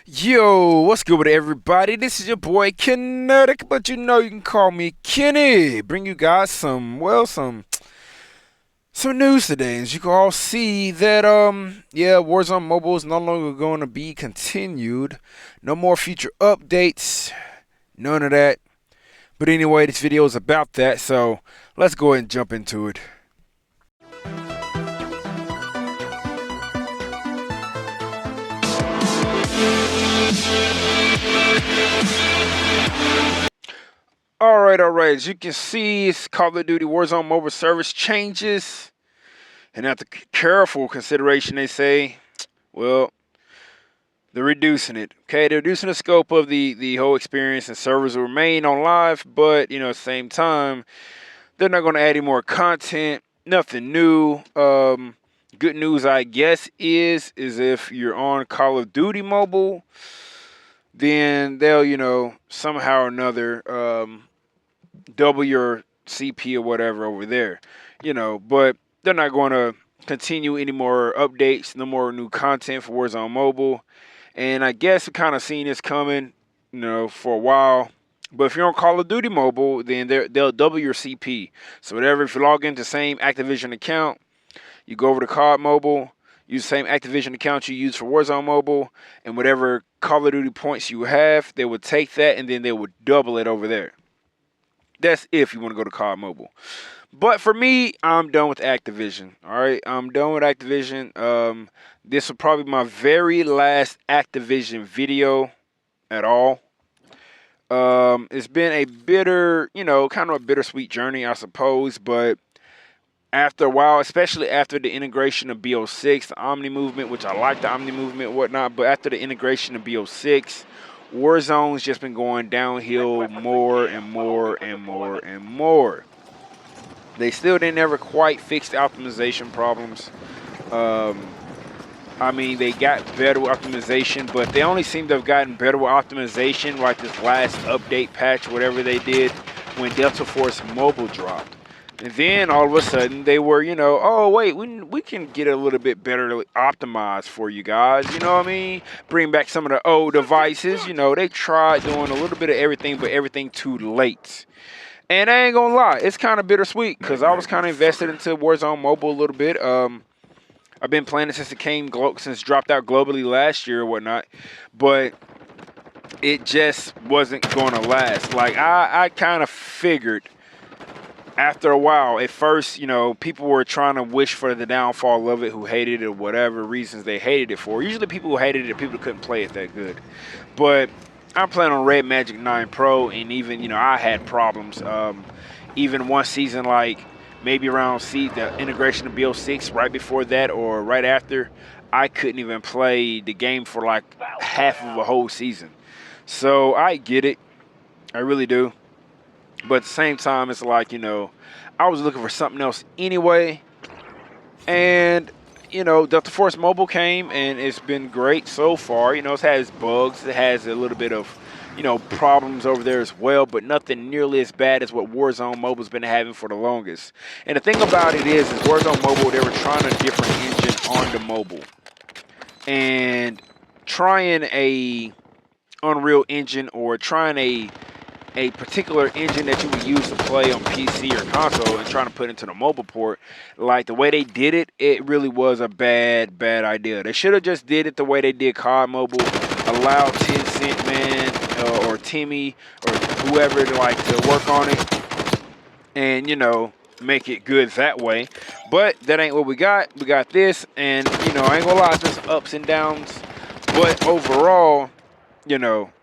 Yo, what's good with everybody? This is your boy Kinetic, but you know you can call me Kenny. Bring you guys some news today. As you can all see that Warzone Mobile is no longer going to be continued. No more future updates. None of that. But anyway, this video is about that, so let's go ahead and jump into it. Alright. As you can see, it's Call of Duty Warzone Mobile service changes. And after careful consideration, they say, well, they're reducing it. Okay, they're reducing the scope of the whole experience, and servers will remain on live, but, at the same time, they're not going to add any more content, nothing new. Good news, I guess, is if you're on Call of Duty Mobile, then they'll, somehow or another, double your CP or whatever over there, but they're not going to continue any more updates, no more new content for Warzone Mobile. And I guess we kind of seen this coming, for a while. But if you're on Call of Duty Mobile, then they'll double your CP. So whatever, if you log into the same Activision account, you go over to COD Mobile, use the same Activision account you use for Warzone Mobile, and whatever Call of Duty points you have, they would take that and then they would double it over there. That's if you want to go to COD Mobile. But for me, I'm done with Activision. All right, I'm done with Activision. This will probably be my very last Activision video at all. It's been a bitter, kind of a bittersweet journey, I suppose. But after a while, especially after the integration of BO6, the Omni movement, which I like the Omni movement and whatnot, but after the integration of BO6, Warzone's just been going downhill more and more and more and more. They never quite fixed the optimization problems. They got better with optimization, but they only seem to have gotten better with optimization like this last update patch, whatever they did, when Delta Force Mobile dropped. And then all of a sudden they were, oh wait, we can get a little bit better optimized for you guys, you know what I mean? Bring back some of the old devices, they tried doing a little bit of everything, but everything too late. And I ain't gonna lie, it's kind of bittersweet because I was kind of invested into Warzone Mobile a little bit. I've been playing it since it dropped out globally last year or whatnot, but it just wasn't gonna last. Like I kind of figured after a while. At first, people were trying to wish for the downfall of it, who hated it or whatever reasons they hated it for. Usually people who hated it, people who couldn't play it that good. But I'm playing on Redmagic 9 Pro, and even, I had problems. Even one season, like maybe around the integration of BO6 right before that or right after, I couldn't even play the game for like half of a whole season. So I get it. I really do. But at the same time, it's like, I was looking for something else anyway. And, Delta Force Mobile came, and it's been great so far. It has bugs. It has a little bit of, problems over there as well, but nothing nearly as bad as what Warzone Mobile's been having for the longest. And the thing about it is Warzone Mobile, they were trying a different engine on the mobile. And trying a Unreal Engine or trying a particular engine that you would use to play on PC or console and trying to put into the mobile port, like the way they did it, it really was a bad idea. They should have just did it the way they did COD Mobile, allow Tencent man or Timmy or whoever to work on it and, make it good that way. But that ain't what we got. We got this, and, I ain't gonna lie, it's just ups and downs. But overall,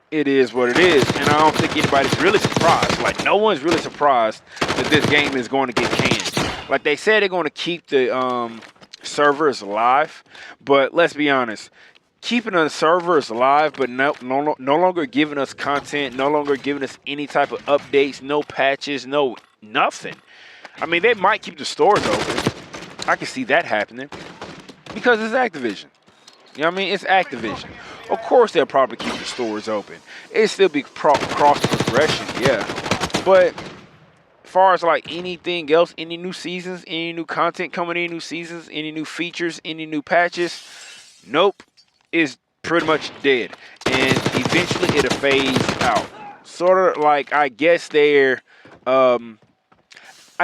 it is what it is, and I don't think anybody's really surprised. Like, no one's really surprised that this game is going to get canned. Like they said, they're going to keep the servers alive, but let's be honest, keeping the servers alive, but no longer giving us content, no longer giving us any type of updates, no patches, no nothing. I mean, they might keep the stores open. I can see that happening because it's Activision. You know what I mean? It's Activision. Of course, they'll probably keep the stores open. It'll still be cross progression, yeah. But as far as like anything else, any new seasons, any new content coming in, new seasons, any new features, any new patches, nope. It's pretty much dead, and eventually it'll phase out. Sort of like, I guess they're, I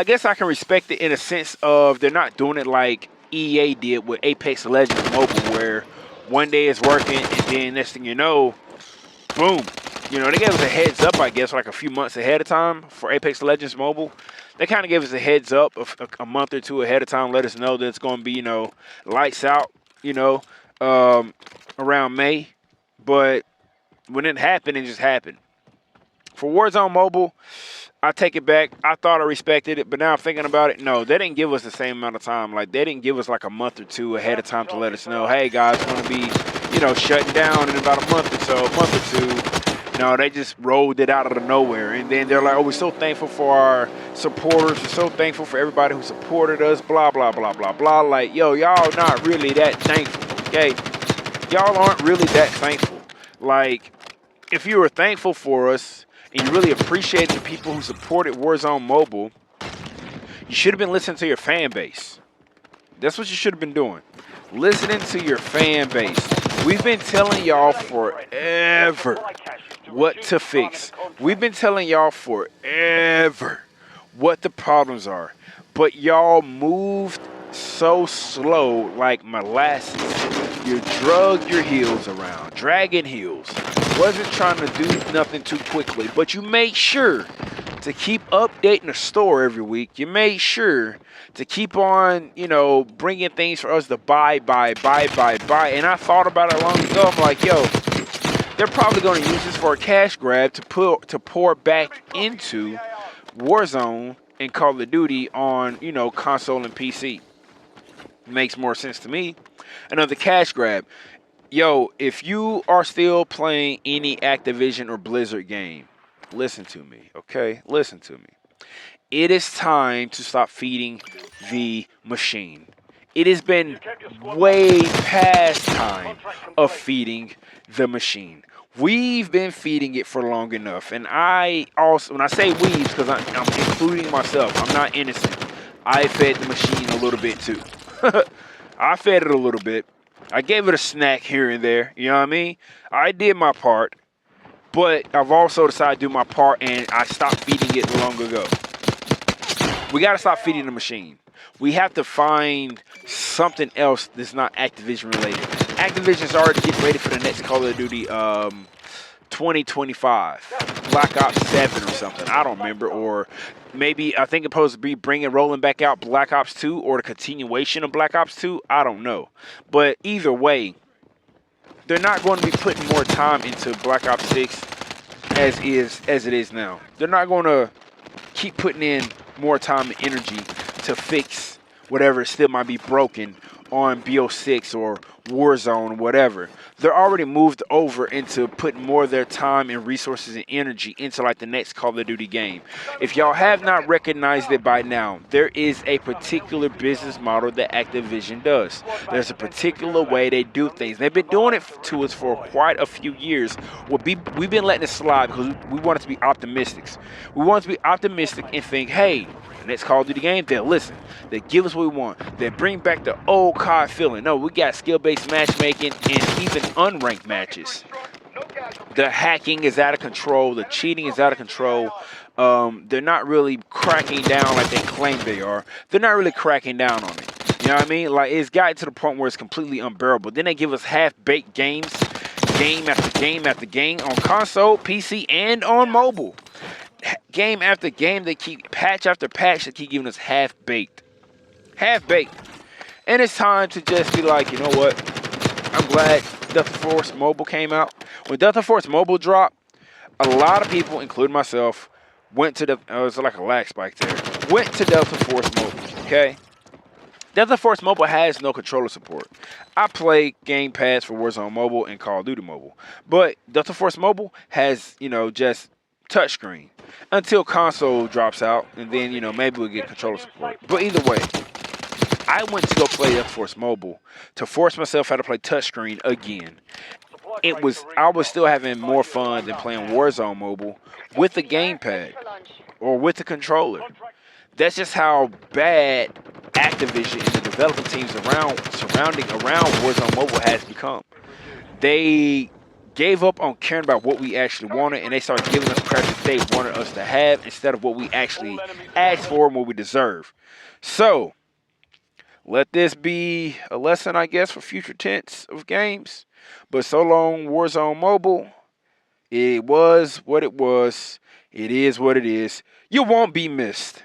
guess I can respect it in a sense of they're not doing it like EA did with Apex Legends Mobile, where one day it's working and then next thing you know, boom. You know, they gave us a heads up, I guess, like a few months ahead of time for Apex Legends Mobile. They kind of gave us a heads up of a month or two ahead of time, let us know that it's going to be, you know, lights out, you know, around May. But when it happened, it just happened. For Warzone Mobile, I take it back. I thought I respected it, but now I'm thinking about it. No, they didn't give us the same amount of time. Like, they didn't give us like a month or two ahead of time to let us know, hey, guys, it's going to be, you know, shutting down in about a month or two. No, they just rolled it out of the nowhere. And then they're like, oh, we're so thankful for our supporters. We're so thankful for everybody who supported us, blah, blah, blah, blah, blah. Like, yo, y'all not really that thankful, okay? Y'all aren't really that thankful. Like, if you were thankful for us and you really appreciated the people who supported Warzone Mobile, you should have been listening to your fan base. That's what you should have been doing. Listening to your fan base. We've been telling y'all forever what to fix. We've been telling y'all forever what the problems are. But y'all moved so slow like molasses. You drug your heels around, dragging heels. Wasn't trying to do nothing too quickly, but you made sure to keep updating the store every week. You made sure to keep on, you know, bringing things for us to buy. And I thought about it long ago. I'm like, yo, they're probably going to use this for a cash grab to pour back into Warzone and Call of Duty on, you know, console and PC. Makes more sense to me. Another cash grab. Yo, if you are still playing any Activision or Blizzard game, listen to me, okay? Listen to me. It is time to stop feeding the machine. It has been way past time of feeding the machine. We've been feeding it for long enough. And I also, when I say we, because I'm including myself, I'm not innocent. I fed the machine a little bit too. I fed it a little bit. I gave it a snack here and there. You know what I mean? I did my part. But I've also decided to do my part, and I stopped feeding it long ago. We got to stop feeding the machine. We have to find something else that's not Activision related. Activision's already getting ready for the next Call of Duty 2025. Black Ops 7 or something. I don't remember. Or maybe I think it's supposed to be rolling back out Black Ops 2 or the continuation of Black Ops 2. I don't know. But either way, they're not going to be putting more time into Black Ops 6 as it is now. They're not going to keep putting in more time and energy to fix whatever still might be broken on BO6 or Warzone or whatever. They're already moved over into putting more of their time and resources and energy into like the next Call of Duty game. If y'all have not recognized it by now, there is a particular business model that Activision does. There's a particular way they do things. They've been doing it to us for quite a few years. We've been letting it slide because we want it to be optimistic. We want it to be optimistic and think, hey, the next Call of Duty game, they'll listen. They give us what we want. They bring back the old COD feeling. No, we got skill-based matchmaking and even unranked matches. The hacking is out of control. The cheating is out of control. They're not really cracking down like they claim they are. They're not really cracking down on it. You know what I mean? Like, it's gotten to the point where it's completely unbearable. Then they give us half-baked games, game after game after game on console, PC, and on mobile. Game after game, they keep patch after patch, they keep giving us half-baked. Half-baked. And it's time to just be like, you know what? I'm glad Delta Force Mobile came out. When Delta Force Mobile dropped, a lot of people, including myself, went to the, it was like a lag spike there, went to Delta Force Mobile, okay? Delta Force Mobile has no controller support. I play gamepads for Warzone Mobile and Call of Duty Mobile. But Delta Force Mobile has, you know, just touchscreen until console drops out, and then, you know, maybe we'll get controller support. But either way, I went to go play Delta Force Mobile to force myself how to play touchscreen again. I was still having more fun than playing Warzone Mobile with the gamepad or with the controller. That's just how bad Activision and the development teams surrounding Warzone Mobile has become. they gave up on caring about what we actually wanted, and they started giving us crap that they wanted us to have instead of what we actually asked for and what we deserve. So let this be a lesson, I guess, for future tense of games. But so long, Warzone Mobile. It was what it was. It is what it is. You won't be missed.